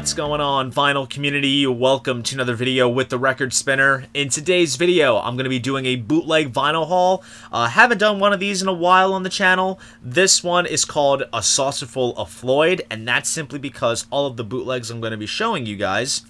What's going on, vinyl community? Welcome to another video with the Record Spinner. In today's video, I'm going to be doing a bootleg vinyl haul. Haven't done one of these in a while on the channel. This one is called A Saucerful of Floyd, and that's simply because all of the bootlegs I'm going to be showing you guys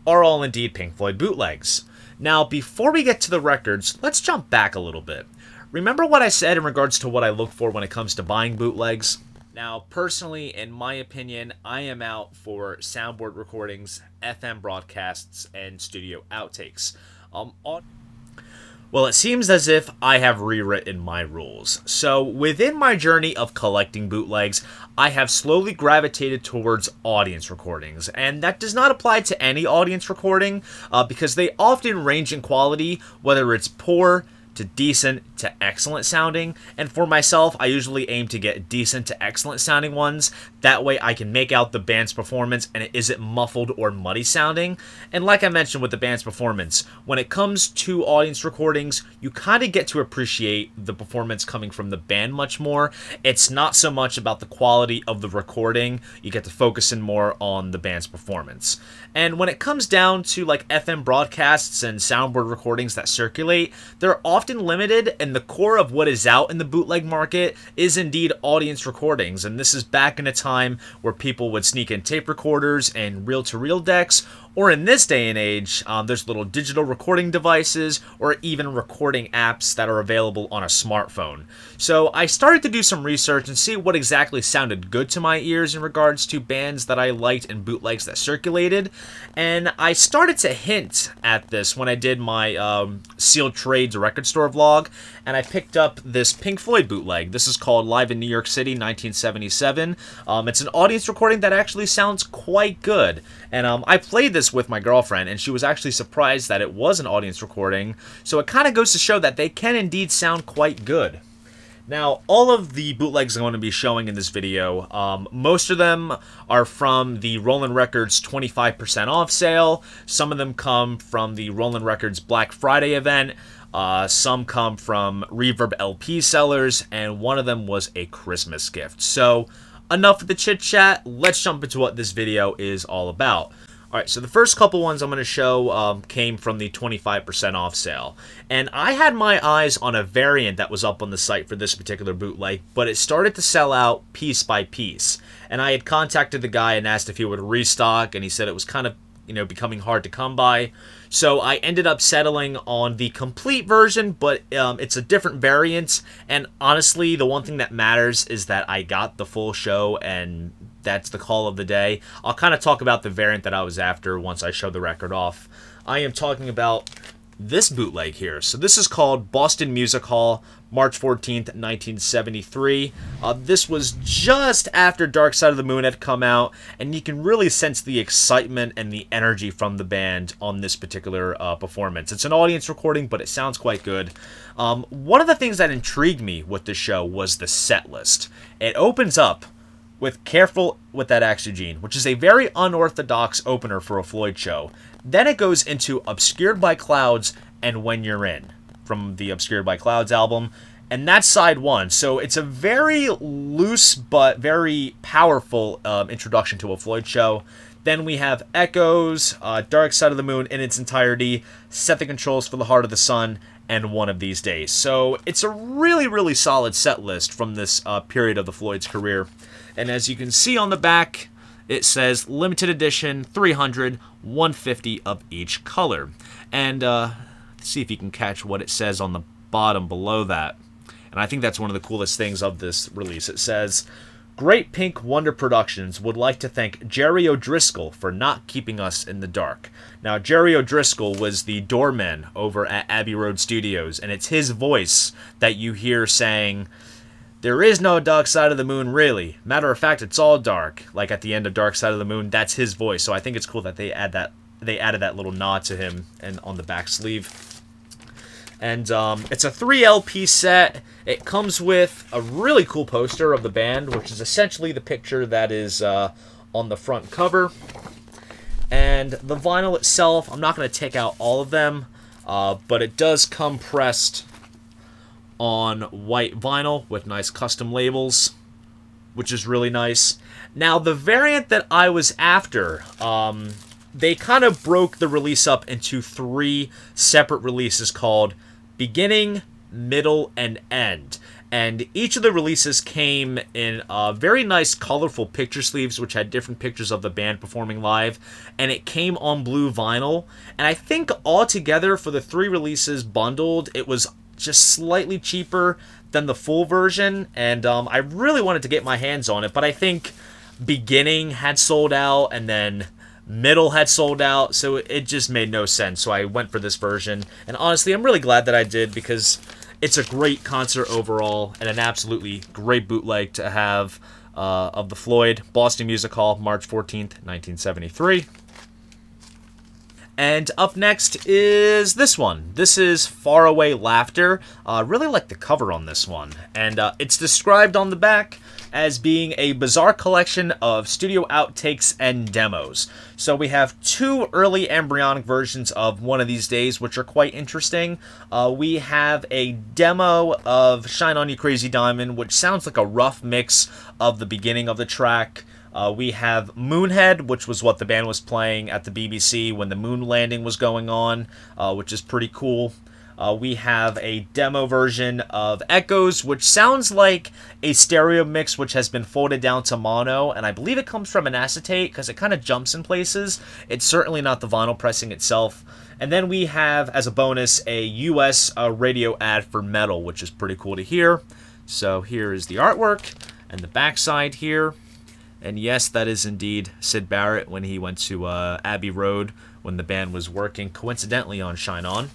are all indeed Pink Floyd bootlegs. Now, before we get to the records, let's jump back a little bit. Remember what I said in regards to what I look for when it comes to buying bootlegs? Now, personally, in my opinion, I am out for soundboard recordings, FM broadcasts, and studio outtakes. Well, it seems as if I have rewritten my rules. So, within my journey of collecting bootlegs, I have slowly gravitated towards audience recordings. And that does not apply to any audience recording, because they often range in quality, whether it's poor to decent to excellent sounding, and for myself, I usually aim to get decent to excellent sounding ones. That way I can make out the band's performance and it isn't muffled or muddy sounding. And like I mentioned with the band's performance, when it comes to audience recordings, you kind of get to appreciate the performance coming from the band much more. It's not so much about the quality of the recording, you get to focus in more on the band's performance. And when it comes down to like FM broadcasts and soundboard recordings that circulate, they're often limited, and the core of what is out in the bootleg market is indeed audience recordings. And this is back in a time where people would sneak in tape recorders and reel-to-reel decks, or in this day and age, there's little digital recording devices or even recording apps that are available on a smartphone. So I started to do some research and see what exactly sounded good to my ears in regards to bands that I liked and bootlegs that circulated. And I started to hint at this when I did my Sealed Trades record store vlog, and I picked up this Pink Floyd bootleg. This is called Live in New York City 1977. It's an audience recording that actually sounds quite good. And I played this with my girlfriend, and she was actually surprised that it was an audience recording. So it kind of goes to show that they can indeed sound quite good. Now, all of the bootlegs I'm going to be showing in this video, most of them are from the Rollin' Records 25% off sale. Some of them come from the Rollin' Records Black Friday event. Some come from Reverb LP sellers, and one of them was a Christmas gift. So, enough of the chit-chat. Let's jump into what this video is all about. Alright, so the first couple ones I'm going to show came from the 25% off sale. And I had my eyes on a variant that was up on the site for this particular bootleg, but it started to sell out piece by piece. And I had contacted the guy and asked if he would restock, and he said it was kind of, becoming hard to come by. So I ended up settling on the complete version, but it's a different variant. And honestly, the one thing that matters is that I got the full show, and that's the call of the day. I'll kind of talk about the variant that I was after once I show the record off. I am talking about this bootleg here. So this is called Boston Music Hall, March 14th, 1973. This was just after Dark Side of the Moon had come out, and you can really sense the excitement and the energy from the band on this particular performance. It's an audience recording, but it sounds quite good. One of the things that intrigued me with the show was the set list. It opens up with Careful with That Axe Eugene, which is a very unorthodox opener for a Floyd show. Then it goes into Obscured by Clouds and When You're In, from the Obscured by Clouds album, and that's side one. So it's a very loose but very powerful introduction to a Floyd show. Then we have Echoes, Dark Side of the Moon in its entirety, Set the Controls for the Heart of the Sun, and One of These Days. So it's a really, really solid set list from this period of the Floyd's career. And as you can see on the back, it says limited edition, 300, 150 of each color. And see if you can catch what it says on the bottom below that. And I think that's one of the coolest things of this release. It says, Great Pink Wonder Productions would like to thank Jerry O'Driscoll for not keeping us in the dark. Now, Jerry O'Driscoll was the doorman over at Abbey Road Studios, and it's his voice that you hear saying, there is no Dark Side of the Moon, really. Matter of fact, it's all dark. Like at the end of Dark Side of the Moon, that's his voice. So I think it's cool that they added that little nod to him and on the back sleeve. And it's a 3 LP set. It comes with a really cool poster of the band, which is essentially the picture that is on the front cover. And the vinyl itself, I'm not going to take out all of them, but it does come pressed on white vinyl with nice custom labels. which is really nice. Now, the variant that I was after, they kind of broke the release up into 3 separate releases called Beginning, Middle, and End. And each of the releases came in very nice, colorful picture sleeves, which had different pictures of the band performing live. And it came on blue vinyl. And I think altogether for the 3 releases bundled, it was just slightly cheaper than the full version. And I really wanted to get my hands on it. But I think Beginning had sold out, and then Middle had sold out. So it just made no sense. So I went for this version. And honestly, I'm really glad that I did, because it's a great concert overall, and an absolutely great bootleg to have of the Floyd, Boston Music Hall, March 14th, 1973. And up next is this one. This is Faraway Laughter. Really like the cover on this one. And it's described on the back as being a bizarre collection of studio outtakes and demos. So we have 2 early embryonic versions of One of These Days, which are quite interesting. We have a demo of Shine On You Crazy Diamond, which sounds like a rough mix of the beginning of the track. We have Moonhead, which was what the band was playing at the BBC when the moon landing was going on, which is pretty cool. We have a demo version of Echoes, which sounds like a stereo mix which has been folded down to mono, and I believe it comes from an acetate because it kind of jumps in places. It's certainly not the vinyl pressing itself. And then we have, as a bonus, a US radio ad for Metal, which is pretty cool to hear. So here is the artwork and the backside here. And yes, that is indeed Syd Barrett when he went to Abbey Road when the band was working, coincidentally, on Shine On.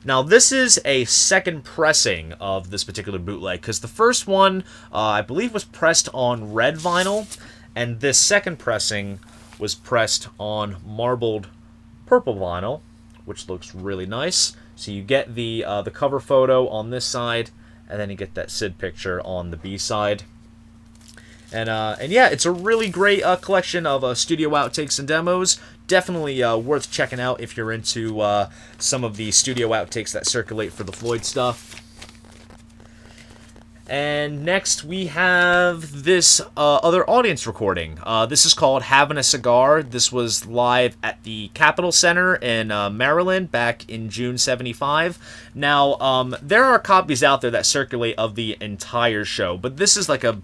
Now, this is a second pressing of this particular bootleg, because the first one, I believe, was pressed on red vinyl, and this second pressing was pressed on marbled purple vinyl, which looks really nice. So you get the cover photo on this side, and then you get that Syd picture on the B side. And yeah, it's a really great collection of studio outtakes and demos. Definitely worth checking out if you're into some of the studio outtakes that circulate for the Floyd stuff. And next we have this other audience recording. This is called Having a Cigar. This was live at the Capitol Center in Maryland back in June '75. Now, there are copies out there that circulate of the entire show, but this is like a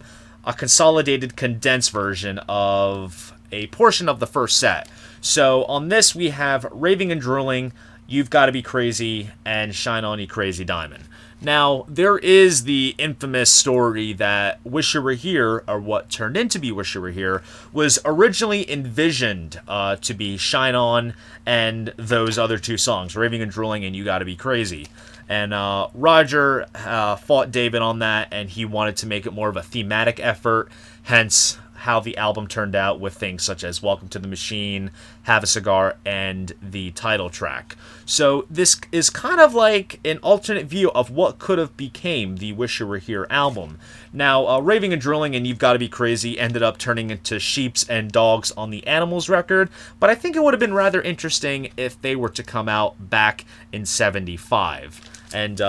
consolidated, condensed version of a portion of the first set. So on this, we have Raving and Drooling, You've Gotta Be Crazy, and Shine On You Crazy Diamond. Now, there is the infamous story that Wish You Were Here, or what turned into be Wish You Were Here, was originally envisioned to be Shine On and those other 2 songs, Raving and Drooling and You Gotta Be Crazy. And Roger fought David on that, and he wanted to make it more of a thematic effort, hence how the album turned out with things such as Welcome to the Machine, Have a Cigar, and the title track. So this is kind of like an alternate view of what could have became the Wish You Were Here album. Now, Raving and Drooling and You've Gotta Be Crazy ended up turning into Sheeps and Dogs on the Animals record, but I think it would have been rather interesting if they were to come out back in '75. And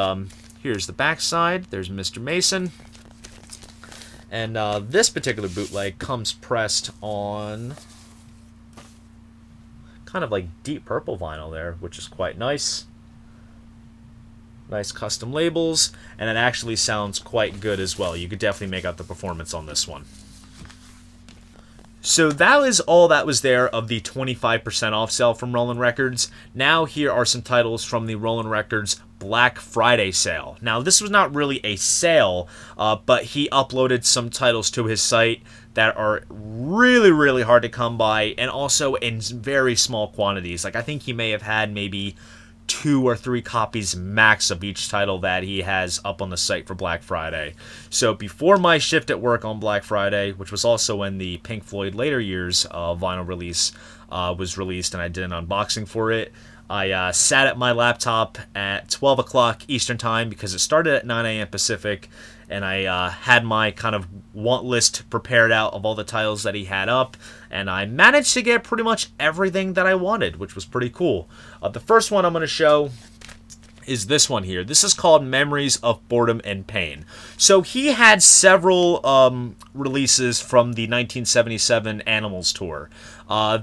here's the backside. There's Mr. Mason. And this particular bootleg comes pressed on kind of like deep purple vinyl there, which is quite nice. Nice custom labels, and it actually sounds quite good as well. You could definitely make out the performance on this one. So that was all that was there of the 25% off sale from Roland Records. Now here are some titles from the Roland Records Black Friday sale. Now this was not really a sale, but he uploaded some titles to his site that are really, really hard to come by, and also in very small quantities. Like I think he may have had maybe 2 or 3 copies max of each title that he has up on the site for Black Friday. So before my shift at work on Black Friday, which was also when the Pink Floyd Later Years vinyl release was released and I did an unboxing for it, I sat at my laptop at 12 o'clock Eastern Time because it started at 9 a.m. Pacific, and I had my kind of want list prepared out of all the titles that he had up, and I managed to get pretty much everything that I wanted, which was pretty cool. The first one I'm going to show is this one here. This is called Memories of Boredom and Pain. So he had several releases from the 1977 Animals tour.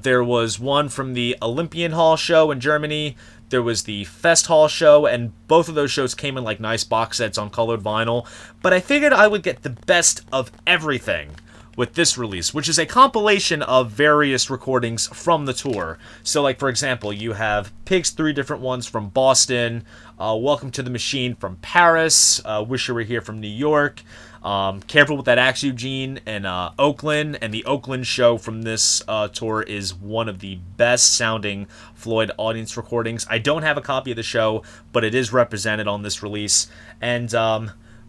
There was one from the Olympian Hall show in Germany. There was the Fest Hall show, and both of those shows came in like nice box sets on colored vinyl. But I figured I would get the best of everything with this release, which is a compilation of various recordings from the tour. So, like, for example, you have Pigs, 3 different ones from Boston, Welcome to the Machine from Paris, Wish You Were Here from New York, Careful With That Axe, Eugene, and Oakland. And the Oakland show from this tour is one of the best sounding Floyd audience recordings. I don't have a copy of the show, but it is represented on this release. And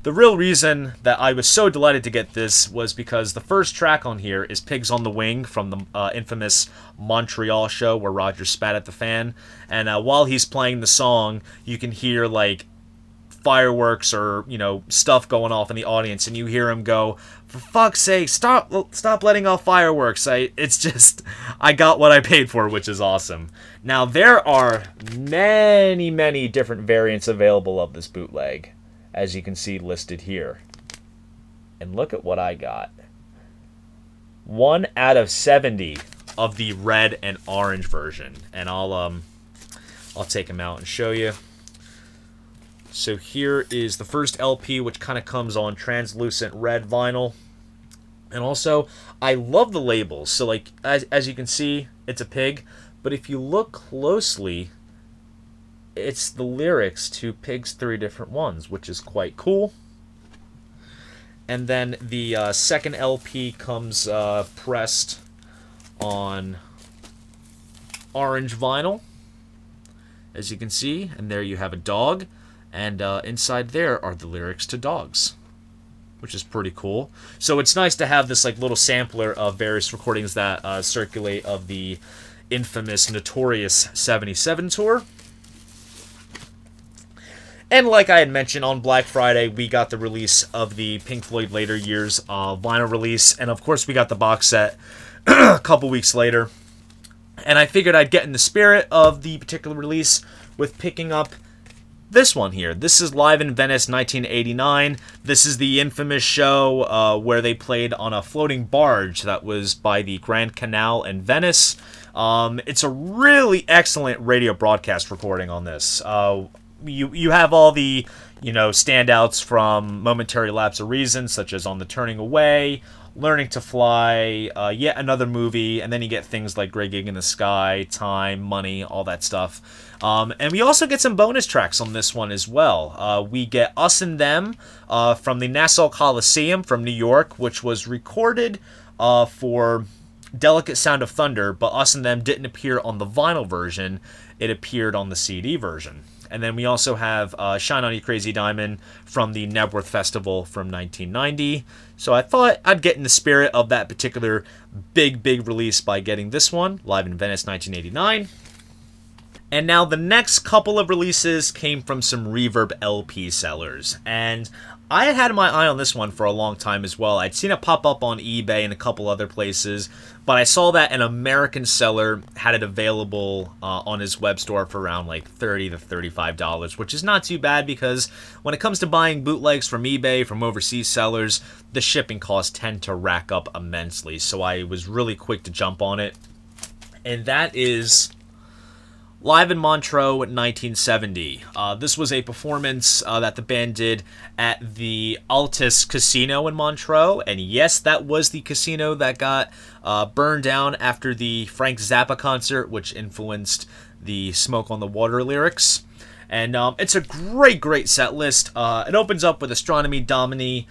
the real reason that I was so delighted to get this was because the first track on here is Pigs on the Wing from the infamous Montreal show where Roger spat at the fan. And while he's playing the song, you can hear, like, fireworks or, you know, stuff going off in the audience, and you hear him go, "For fuck's sake, stop letting off fireworks." It's just, I got what I paid for, which is awesome. Now, there are many, many different variants available of this bootleg, as you can see listed here. And look at what I got. 1 out of 70 of the red and orange version. And I'll take them out and show you. So here is the first LP, which kind of comes on translucent red vinyl. And also, I love the labels. So, like, as you can see, it's a pig. But if you look closely, it's the lyrics to Pig's 3 different ones, which is quite cool. And then the second LP comes pressed on orange vinyl, as you can see. And there you have a dog. And inside there are the lyrics to Dogs, which is pretty cool. So it's nice to have this, like, little sampler of various recordings that circulate of the infamous, notorious 77 tour. And like I had mentioned, on Black Friday, we got the release of the Pink Floyd Later Years vinyl release. And of course, we got the box set a couple weeks later. And I figured I'd get in the spirit of the particular release with picking up this one here. This is Live in Venice 1989. This is the infamous show where they played on a floating barge that was by the Grand Canal in Venice. It's a really excellent radio broadcast recording on this. You have all the, you know, standouts from Momentary Lapse of Reason, such as On the Turning Away, Learning to Fly, Yet Another Movie, and then you get things like Grey Gig in the Sky, Time, Money, all that stuff. And we also get some bonus tracks on this one as well. We get Us and Them from the Nassau Coliseum from New York, which was recorded for Delicate Sound of Thunder, but Us and Them didn't appear on the vinyl version. It appeared on the CD version. And then we also have Shine On You Crazy Diamond from the Nebworth Festival from 1990. So I thought I'd get in the spirit of that particular big release by getting this one, Live in Venice 1989. And now the next couple of releases came from some Reverb LP sellers. And I had my eye on this one for a long time as well. I'd seen it pop up on eBay and a couple other places, but I saw that an American seller had it available on his web store for around like $30 to $35, which is not too bad because when it comes to buying bootlegs from eBay, from overseas sellers, the shipping costs tend to rack up immensely. So I was really quick to jump on it. And that is Live in Montreux in 1970. This was a performance that the band did at the Altus Casino in Montreux. And yes, that was the casino that got burned down after the Frank Zappa concert, which influenced the Smoke on the Water lyrics. And it's a great set list. It opens up with Astronomy Domini,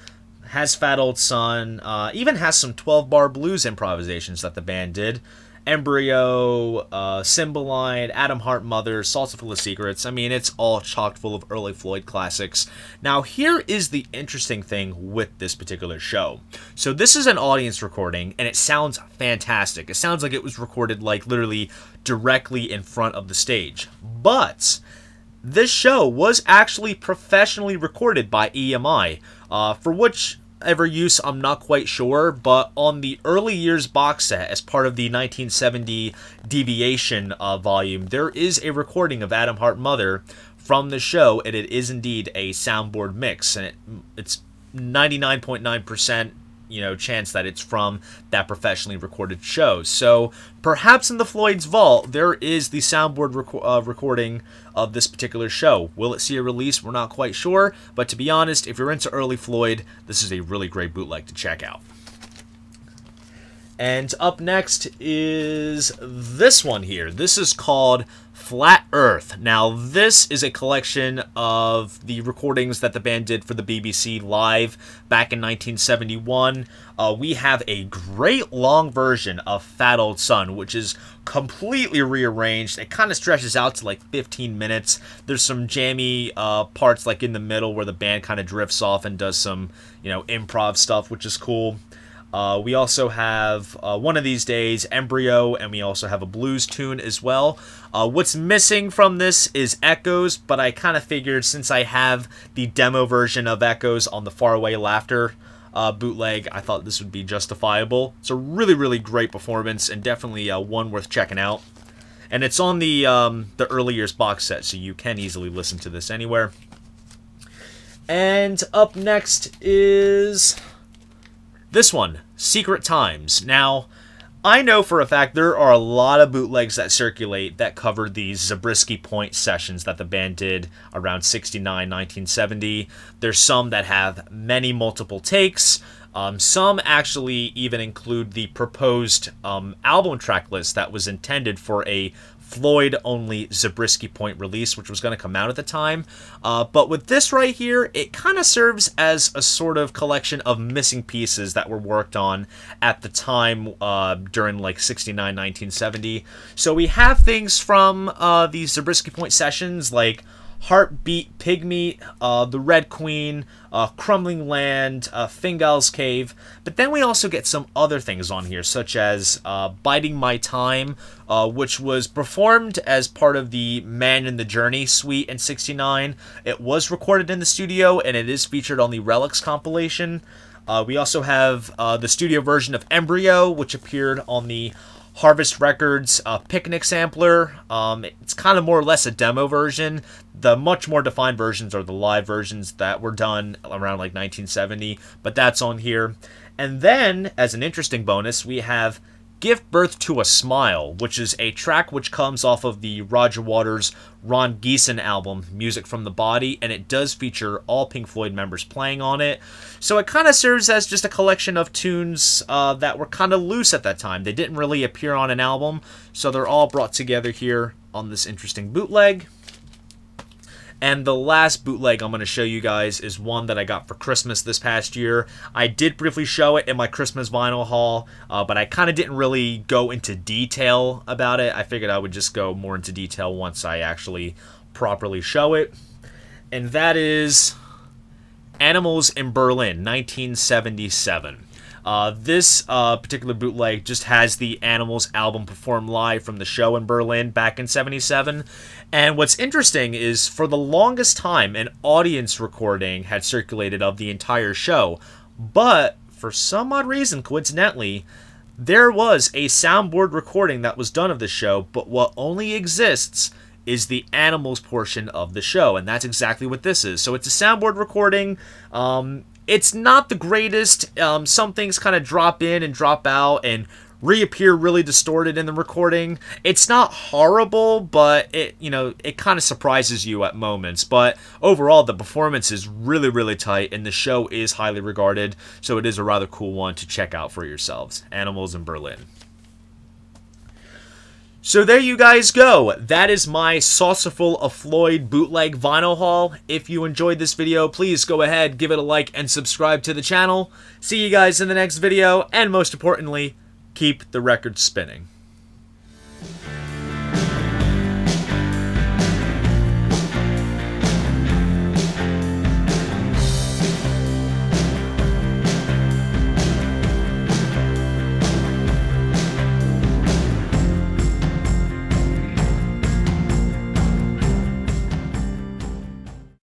has Fat Old Son, even has some 12-bar blues improvisations that the band did. Embryo, Cymbeline, Adam Hart Mother, Saucerful of Secrets. I mean, it's all chock full of early Floyd classics. Now, here is the interesting thing with this particular show. So this is an audience recording, and it sounds fantastic. It sounds like it was recorded, like, literally directly in front of the stage. But this show was actually professionally recorded by EMI, for which ever use, I'm not quite sure, but on the early years box set, as part of the 1970 Deviation volume, there is a recording of Adam Hart Mother from the show, and it is indeed a soundboard mix, and it's 99.9% chance that it's from that professionally recorded show. So perhaps in the Floyd's vault there is the soundboard recording of this particular show. Will it see a release? We're not quite sure, but to be honest, if you're into early Floyd, this is a really great bootleg to check out. And up next is this one here. This is called Flat Earth. Now, this is a collection of the recordings that the band did for the BBC Live back in 1971. We have a great long version of Fat Old Sun, which is completely rearranged. It kind of stretches out to like 15 minutes. There's some jammy parts like in the middle where the band kind of drifts off and does some, improv stuff, which is cool. We also have One of These Days, Embryo, and we also have a blues tune as well. What's missing from this is Echoes, but I kind of figured since I have the demo version of Echoes on the Faraway Laughter bootleg, I thought this would be justifiable. It's a really, really great performance and definitely one worth checking out. And it's on the early years box set, so you can easily listen to this anywhere. And up next is this one, Secret Times. Now, I know for a fact there are a lot of bootlegs that circulate that cover these Zabriskie Point sessions that the band did around 69, 1970. There's some that have many multiple takes. Some actually even include the proposed album track list that was intended for a Floyd-only Zabriskie Point release, which was going to come out at the time. But with this right here, it kind of serves as a sort of collection of missing pieces that were worked on at the time during like 69, 1970. So we have things from these Zabriskie Point sessions like Heartbeat, Pygmy, The Red Queen, Crumbling Land, Fingal's Cave. But then we also get some other things on here, such as Biding My Time, which was performed as part of the Man in the Journey suite in 69. It was recorded in the studio, and it is featured on the Relics compilation. We also have the studio version of Embryo, which appeared on the Harvest Records Picnic sampler. It's kind of more or less a demo version. The much more defined versions are the live versions that were done around like 1970, but that's on here. And then, as an interesting bonus, we have Give Birth to a Smile, which is a track which comes off of the Roger Waters' Ron Geeson album, Music from the Body, and it does feature all Pink Floyd members playing on it. So it kind of serves as just a collection of tunes that were kind of loose at that time. They didn't really appear on an album, so they're all brought together here on this interesting bootleg. And the last bootleg I'm going to show you guys is one that I got for Christmas this past year. I did briefly show it in my Christmas vinyl haul, but I kind of didn't really go into detail about it. I figured I would just go more into detail once I actually properly show it. And that is Animals in Berlin, 1977. This particular bootleg just has the Animals album performed live from the show in Berlin back in 77. And what's interesting is for the longest time, an audience recording had circulated of the entire show. But for some odd reason, coincidentally, there was a soundboard recording that was done of the show, but what only exists is the Animals portion of the show, and that's exactly what this is. So it's a soundboard recording. It's not the greatest. Some things kind of drop in and drop out and reappear really distorted in the recording. It's not horrible, but it kind of surprises you at moments. But overall, the performance is really, really tight, and the show is highly regarded, so it is a rather cool one to check out for yourselves. Animals in Berlin. So there you guys go. That is my Saucerful of Floyd bootleg vinyl haul. If you enjoyed this video, please go ahead, give it a like, and subscribe to the channel. See you guys in the next video, and most importantly, keep the record spinning.